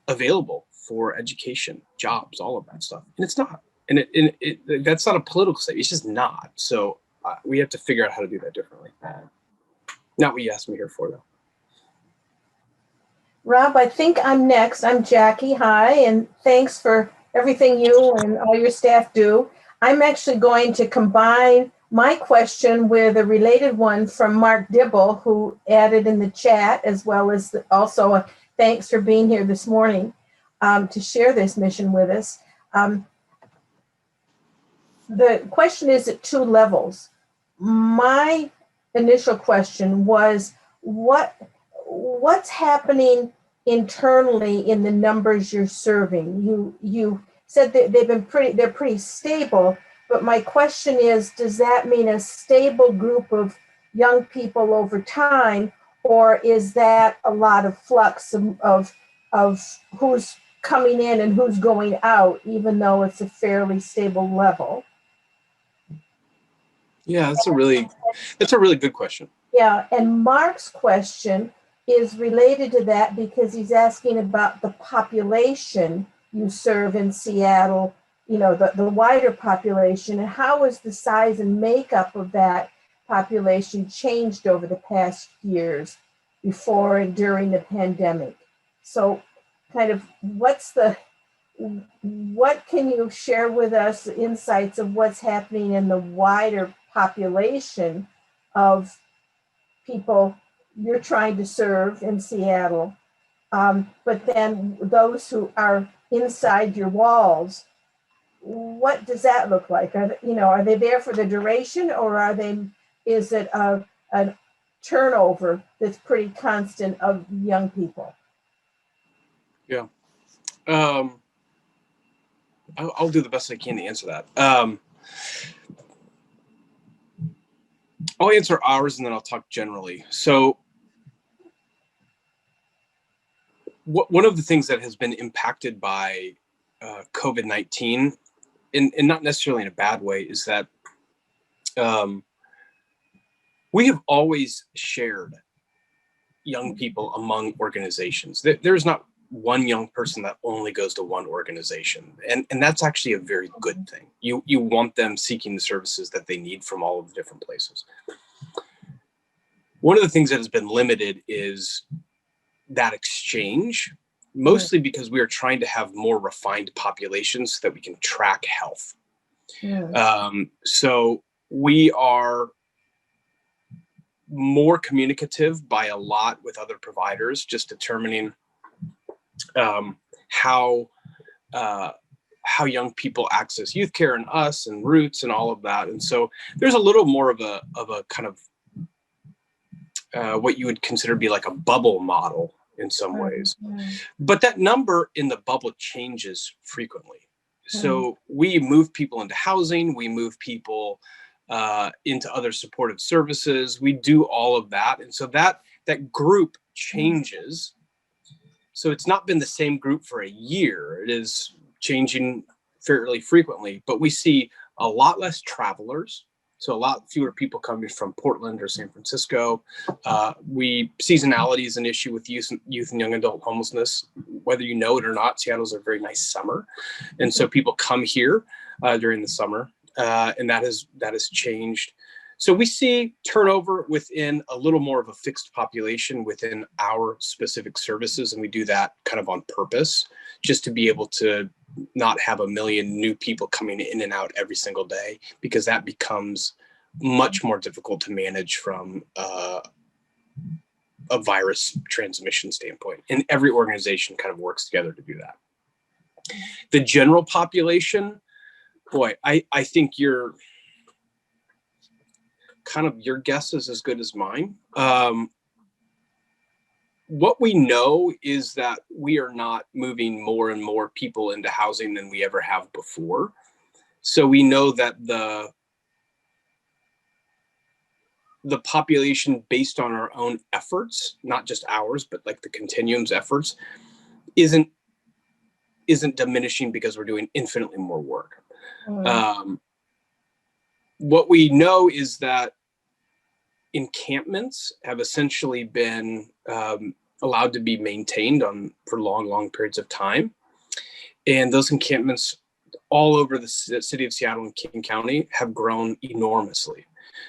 available for education, jobs, all of that stuff. And it's not. And that's not a political statement. It's just not. So we have to figure out how to do that differently. Not what you asked me here for, though. Rob, I think I'm next. I'm Jackie. Hi, and thanks for everything you and all your staff do. I'm actually going to combine my question with a related one from Mark Dibble, who added in the chat, as well as also a thanks for being here this morning to share this mission with us. The question is at two levels. My initial question was, what's happening internally in the numbers you're serving? You said that they're pretty stable, but my question is, does that mean a stable group of young people over time, or is that a lot of flux of who's coming in and who's going out, even though it's a fairly stable level? Yeah, that's a really good question. Yeah, and Mark's question is related to that because he's asking about the population you serve in Seattle, the wider population, and how has the size and makeup of that population changed over the past years before and during the pandemic? So kind of what can you share with us, insights of what's happening in the wider population of people you're trying to serve in Seattle, but then those who are inside your walls, what does that look like? Are they there for the duration, or is it a turnover that's pretty constant of young people? Yeah. I'll do the best I can to answer that. I'll answer ours and then I'll talk generally. So one of the things that has been impacted by COVID-19, and not necessarily in a bad way, is that we have always shared young people among organizations. There's not one young person that only goes to one organization. And that's actually a very good thing. You want them seeking the services that they need from all of the different places. One of the things that has been limited is that exchange, mostly because we are trying to have more refined populations so that we can track health. So we are more communicative by a lot with other providers, just determining how young people access youth care and us and Roots and all of that. And so there's a little more of a kind of what you would consider to be like a bubble model in some ways. But that number in the bubble changes frequently. So we move people into housing, we move people into other supportive services, we do all of that. And so that group changes. So it's not been the same group for a year. It is changing fairly frequently, but we see a lot less travelers. So a lot fewer people coming from Portland or San Francisco. Seasonality is an issue with youth and young adult homelessness. Whether you know it or not, Seattle's a very nice summer. And so people come here during the summer, and that has changed. So we see turnover within a little more of a fixed population within our specific services. And we do that kind of on purpose, just to be able to not have a million new people coming in and out every single day, because that becomes much more difficult to manage from a virus transmission standpoint. And every organization kind of works together to do that. The general population, boy, I think your guess is as good as mine. What we know is that we are not moving more and more people into housing than we ever have before. So we know that the population, based on our own efforts, not just ours, but like the continuum's efforts, isn't diminishing because we're doing infinitely more work. What we know is that encampments have essentially been allowed to be maintained for long periods of time. And those encampments all over the city of Seattle and King County have grown enormously.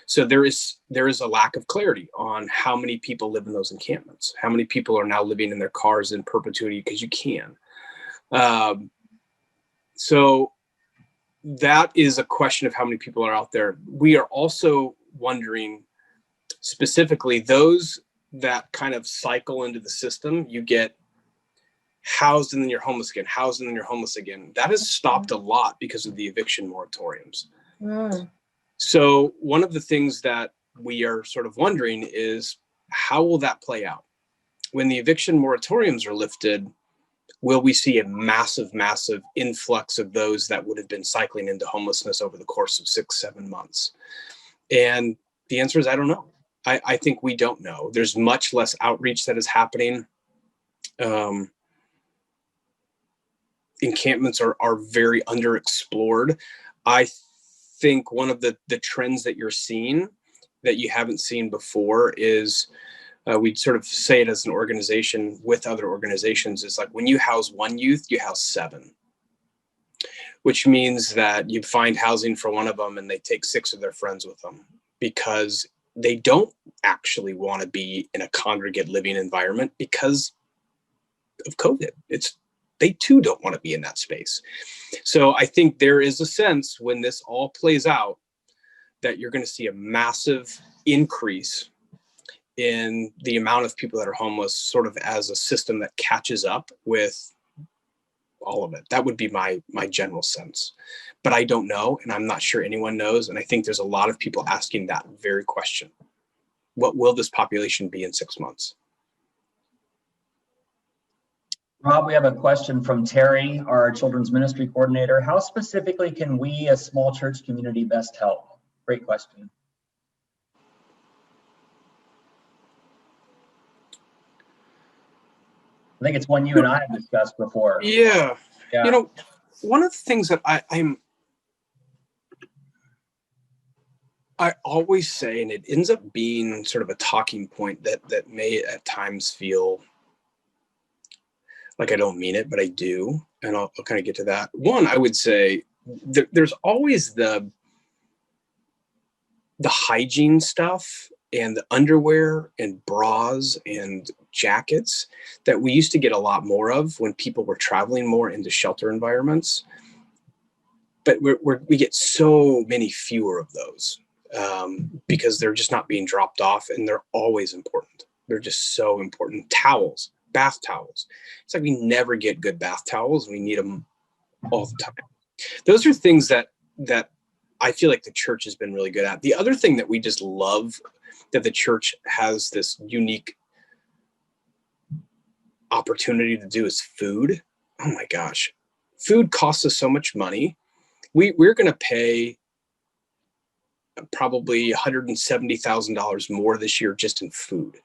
So there is a lack of clarity on how many people live in those encampments, how many people are now living in their cars in perpetuity, because you can. So that is a question of how many people are out there. We are also wondering, specifically, those that kind of cycle into the system, you get housed and then you're homeless again, housed and then you're homeless again. That has stopped a lot because of the eviction moratoriums. So one of the things that we are sort of wondering is, how will that play out? when the eviction moratoriums are lifted, will we see a massive, massive influx of those that would have been cycling into homelessness over the course of 6-7 months? And the answer is, I don't know. I think we don't know. There's much less outreach that is happening. Encampments are very underexplored. I think one of the trends that you're seeing that you haven't seen before is, we sort of say it as an organization with other organizations, is like when you house one youth, you house 7, which means that you find housing for one of them and they take 6 of their friends with them, because they don't actually want to be in a congregate living environment because of COVID. They too don't want to be in that space. So I think there is a sense when this all plays out that you're going to see a massive increase in the amount of people that are homeless, sort of as a system that catches up with all of it. That would be my general sense. But I don't know, and I'm not sure anyone knows. And I think there's a lot of people asking that very question. What will this population be in 6 months? Rob, we have a question from Terry, our children's ministry coordinator. How specifically can we as small church community best help? Great question. I think it's one you and I have discussed before. Yeah. Yeah. You know, one of the things that I always say, and it ends up being sort of a talking point that may at times feel like I don't mean it, but I do. And I'll kind of get to that. One, I would say there's always the hygiene stuff and the underwear and bras and jackets that we used to get a lot more of when people were traveling more into shelter environments. But we get so many fewer of those because they're just not being dropped off, and they're always important. They're just so important. Towels, bath towels. It's like we never get good bath towels, and we need them all the time. Those are things that I feel like the church has been really good at. The other thing that we just love that the church has this unique opportunity to do is food. Oh my gosh. Food costs us so much money. We're going to pay probably $170,000 more this year just in food,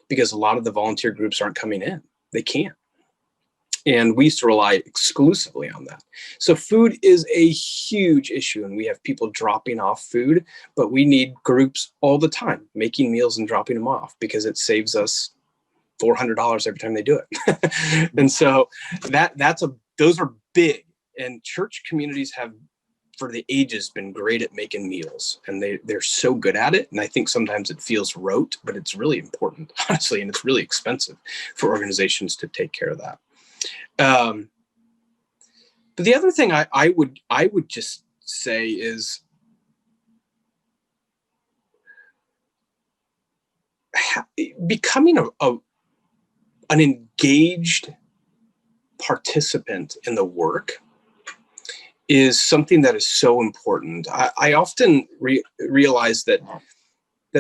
because a lot of the volunteer groups aren't coming in. They can't. And we used to rely exclusively on that. So food is a huge issue, and we have people dropping off food, but we need groups all the time making meals and dropping them off, because it saves us $400 every time they do it. And so those are big, and church communities have for the ages been great at making meals, and they're so good at it. And I think sometimes it feels rote, but it's really important, honestly, and it's really expensive for organizations to take care of that. But the other thing I would just say is becoming an engaged participant in the work is something that is so important. I often realize that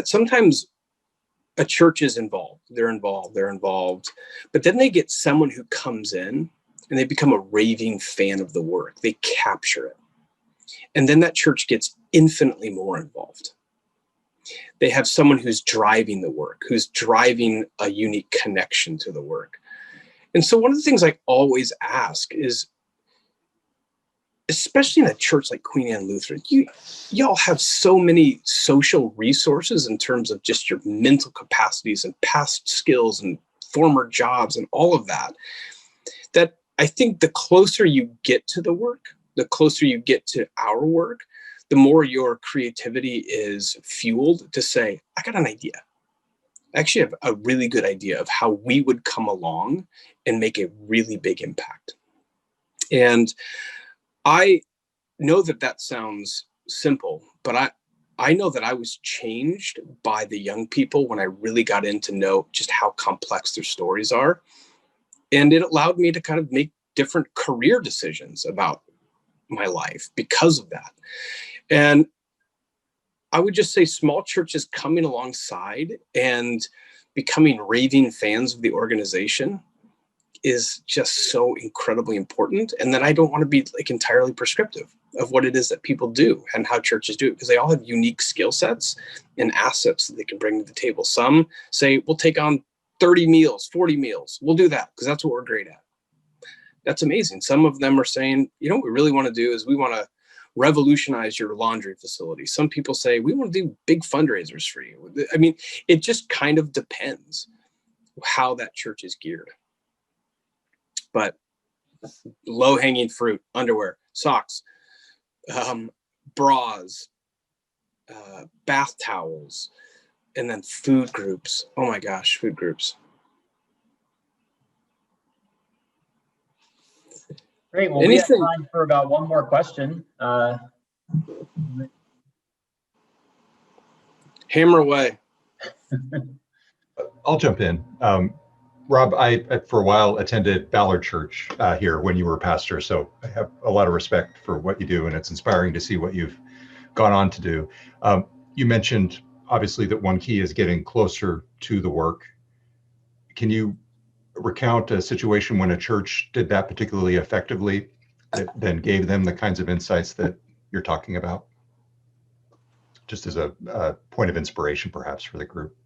sometimes a church is involved, they're involved, but then they get someone who comes in and they become a raving fan of the work. They capture it. And then that church gets infinitely more involved. They have someone who's driving the work, who's driving a unique connection to the work. And so one of the things I always ask is, especially in a church like Queen Anne Lutheran, y'all have so many social resources in terms of just your mental capacities and past skills and former jobs and all of that, that I think the closer you get to the work, the closer you get to our work, the more your creativity is fueled to say, I got an idea. I actually have a really good idea of how we would come along and make a really big impact. And I know that sounds simple, but I know that I was changed by the young people when I really got in to know just how complex their stories are. And it allowed me to kind of make different career decisions about my life because of that. And I would just say small churches coming alongside and becoming raving fans of the organization is just so incredibly important. And then I don't want to be like entirely prescriptive of what it is that people do and how churches do it, because they all have unique skill sets and assets that they can bring to the table. Some say, we'll take on 30 meals, 40 meals. We'll do that because that's what we're great at. That's amazing. Some of them are saying, you know, what we really want to do is we want to revolutionize your laundry facility. Some people say, we want to do big fundraisers for you. I mean, it just kind of depends how that church is geared. But low-hanging fruit, underwear, socks, bras, bath towels, and then food groups. Oh my gosh, food groups. Great. Well, we have time for about one more question. Hammer away. I'll jump in. Rob, I for a while attended Ballard Church here when you were a pastor, so I have a lot of respect for what you do, and it's inspiring to see what you've gone on to do. You mentioned, obviously, that one key is getting closer to the work. Can you recount a situation when a church did that particularly effectively, that then gave them the kinds of insights that you're talking about? Just as a point of inspiration, perhaps, for the group.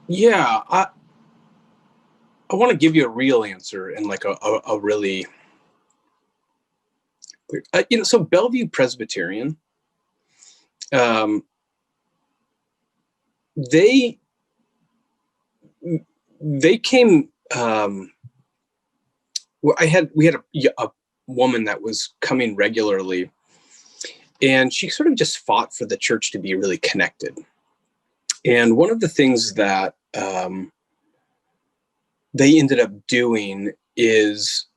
Yeah, I want to give you a real answer and like a really clear, so Bellevue Presbyterian, they came, we had a woman that was coming regularly, and she sort of just fought for the church to be really connected. And one of the things that they ended up doing is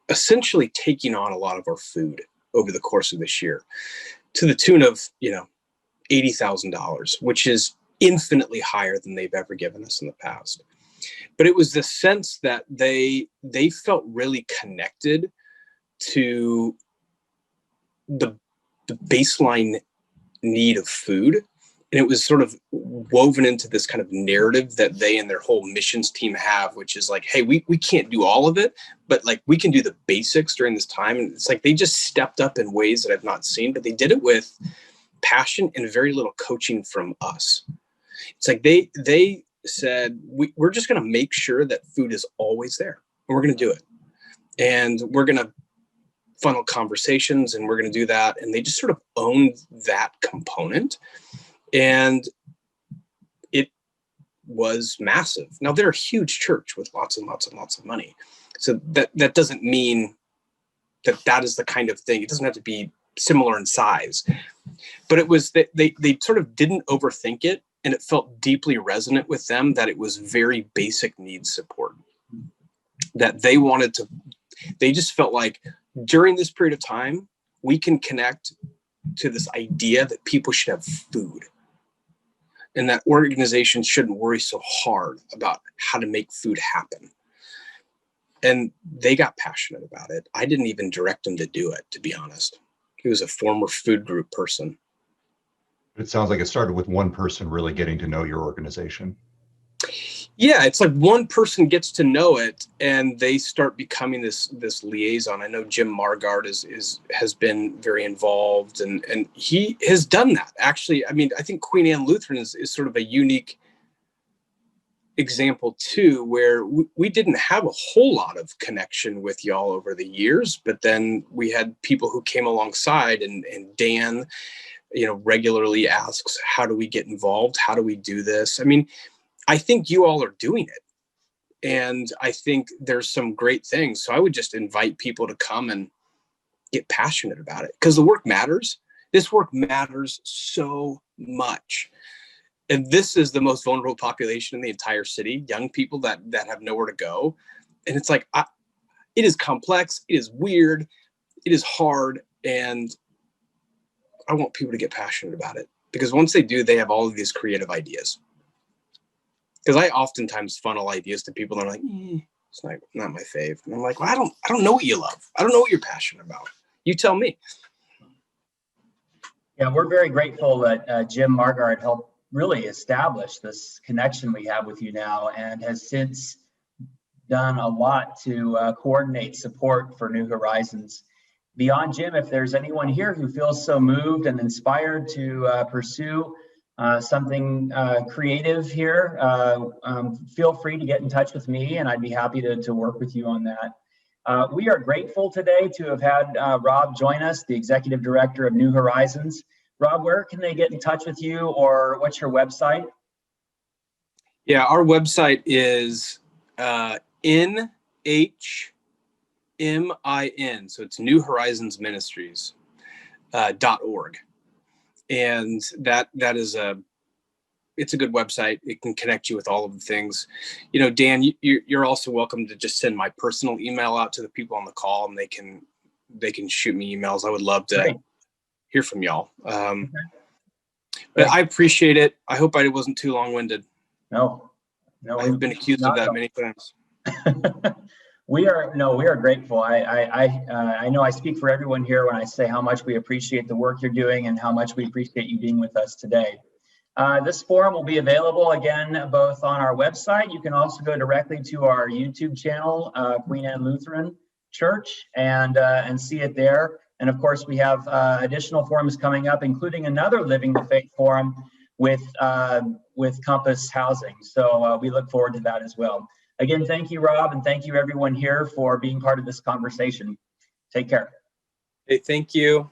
essentially taking on a lot of our food over the course of this year, to the tune of, $80,000, which is infinitely higher than they've ever given us in the past. But it was the sense that they felt really connected to the baseline need of food. And it was sort of woven into this kind of narrative that they and their whole missions team have, which is like, hey, we can't do all of it, but like we can do the basics during this time. And it's like they just stepped up in ways that I've not seen, but they did it with passion and very little coaching from us. It's like they said, we're just going to make sure that food is always there. And we're going to do it. And we're going to funnel conversations, and we're going to do that. And they just sort of owned that component. And it was massive. Now, they're a huge church with lots and lots and lots of money. So that doesn't mean that is the kind of thing. It doesn't have to be similar in size. But it was that they sort of didn't overthink it. And it felt deeply resonant with them that it was very basic needs support. That they just felt like during this period of time, we can connect to this idea that people should have food. And that organizations shouldn't worry so hard about how to make food happen. And they got passionate about it. I didn't even direct them to do it, to be honest. He was a former food group person. It sounds like it started with one person really getting to know your organization. Yeah, it's like one person gets to know it and they start becoming this liaison. I know Jim Margard has been very involved and he has done that. Actually, I mean, I think Queen Anne Lutheran is sort of a unique example too, where we didn't have a whole lot of connection with y'all over the years, but then we had people who came alongside and Dan, regularly asks, how do we get involved? How do we do this? I mean, I think you all are doing it. And I think there's some great things. So I would just invite people to come and get passionate about it because the work matters. This work matters so much. And this is the most vulnerable population in the entire city, young people that have nowhere to go. And it's like, it is complex. It is weird. It is hard. And I want people to get passionate about it because once they do, they have all of these creative ideas. Because I oftentimes funnel ideas to people and I'm like, it's not my fave. And I'm like, well, I don't know what you love. I don't know what you're passionate about. You tell me. Yeah, we're very grateful that Jim Margard helped really establish this connection we have with you now, and has since done a lot to coordinate support for New Horizons. Beyond Jim, if there's anyone here who feels so moved and inspired to pursue something creative here, feel free to get in touch with me, and I'd be happy to work with you on that. We are grateful today to have had Rob join us, the Executive Director of New Horizons. Rob, where can they get in touch with you, or what's your website? Yeah, our website is NHMIN, so it's New Horizons Ministries .org, and that is it's a good website. It can connect you with all of the things. You know, Dan, you're also welcome to just send my personal email out to the people on the call, and they can shoot me emails. I would love to hear from y'all. But I appreciate it. I hope I wasn't too long-winded. No, I've been accused of that many times. We are grateful. I know I speak for everyone here when I say how much we appreciate the work you're doing and how much we appreciate you being with us today. This forum will be available again, both on our website. You can also go directly to our YouTube channel, Queen Anne Lutheran Church, and see it there. And of course, we have additional forums coming up, including another Living the Faith forum with Compass Housing. So we look forward to that as well. Again, thank you, Rob, and thank you everyone here for being part of this conversation. Take care. Hey, thank you.